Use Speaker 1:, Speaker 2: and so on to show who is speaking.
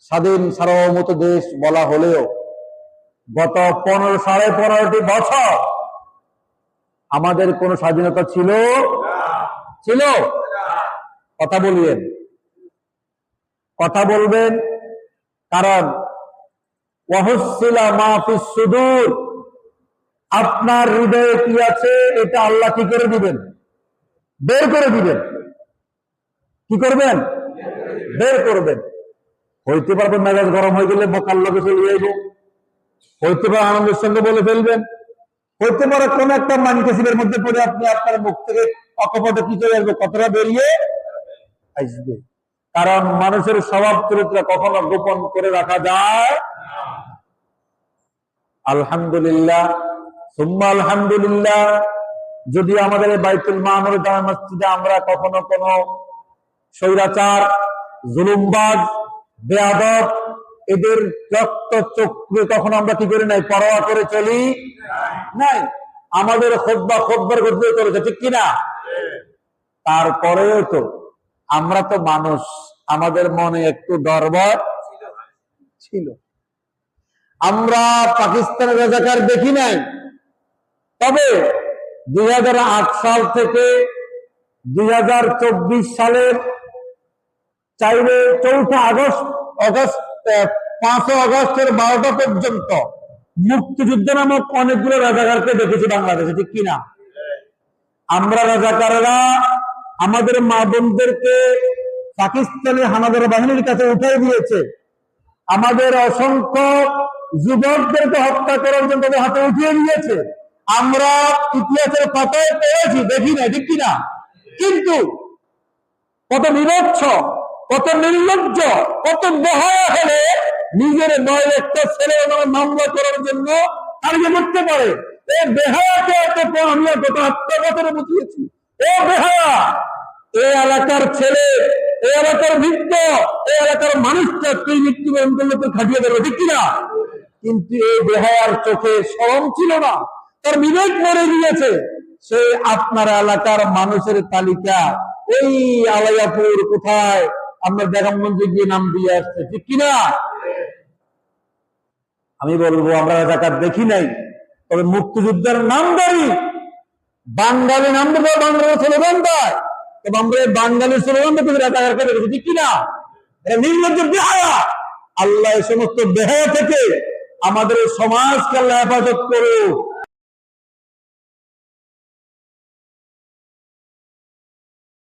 Speaker 1: স্বাধীন সার্বভৌমত্ব দেশ বলা হলেও গত 15-15.5 বছর আমাদের কোন স্বাধীনতা ছিল? কথা বলবেন, কথা বলবেন। কারণ ওয়াহুসিলা মা ফিস সুদূর, আপনার হৃদয়ে কি আছে এটা আল্লাহ কি করে দিবেন? বের করে দিবেন। কি করবেন? বের করবেন। হইতে পারবেন মেজাজ গরম হয়ে গেলে বকার লোকে চলে যাইব, হইতে পারে আনন্দের সঙ্গে বলে ফেলবেন, হইতে পারে কোন একটা মানকেসিবের মধ্যে পড়ে আপনি আপনার মুখ থেকে অকপটে কি চলে আসবে, কথাটা বেরিয়ে আসবে। কারণ মানুষের স্বভাব চরিত্র কখনো গোপন করে রাখা যায়। আলহামদুলিল্লাহ সুম্মা আলহামদুলিল্লাহ, যদি আমাদের বাইতুল মামুর জামে মসজিদে আমরা কখনো কোন স্বৈরাচার, জুলুমবাজ, বেয়াদব এদের রক্ত চক্রে তখন আমরা কি করি নাই, পরোয়া করে চলি নাই। আমাদের খুতবার করতে চলেছে, ঠিক কিনা? তারপরেও তো আমরা তো মানুষ, আমাদের মনে একটু ডরবর ছিল। আমরা পাকিস্তানের রাজাকার দেখি নাই, তবে 2008 সাল থেকে 2024 সালের 4 আগস্ট 5 আগস্টের 12টা পর্যন্ত মুক্তিযুদ্ধ নামক অনেকগুলো রাজাকারকে দেখেছি বাংলাদেশে, ঠিক কিনা? আমরা রাজাকাররা আমাদের মা বোনদেরকে পাকিস্তানি হানাদার বাহিনীর কাছে উঠাই দিয়েছে, আমাদের অসংখ্য যুবকদেরকে হত্যা করার জন্য তাদের হাতে উঠিয়ে দিয়েছে। আমরা ইতিহাসের পাতায় পেয়েছি, দেখি না, ঠিক কিনা? কিন্তু কত নিরক্ষ, কত নির্লজ্জ, কত বেহায়া হলে নিজের 9 একটা ছেলে মামলা করার জন্য কার্য করতে পারে। এই বেহায়াকে আমি গত 7 বছরে বুঝিয়েছি। ও বেহায়া, এই এলাকার ছেলে, এই এলাকার বৃদ্ধ, এই এলাকার মানুষটা তুই মৃত্যুবরণ করলে তো খাটিয়ে দেবে, ঠিক কিনা? কিন্তু এই বেহায়ার চোখে শরম ছিল না, তার বিবেক মরে গিয়েছে। সে আপনার এলাকার মানুষের তালিকা এই আলাইয়াপুর কোথায় আপনার বেগমগঞ্জে গিয়ে নাম দিয়ে আসছে, ঠিক কিনা? আমি বলবো আমরা রাজাকার দেখি নাই, তবে মুক্তিযুদ্ধের নামদারি বাঙালি নাম দেবো, বাংলার স্লোগান দেয়, তবে আমরা বাঙালি স্লোগান দিয়ে রাজাকারকে দেখেছি, ঠিক কিনা? এটা নির্লজ্জ বেহায়া। আল্লাহ এই সমস্ত বেহায়া থেকে আমাদের সমাজকে আল্লাহ হেফাজত করুক।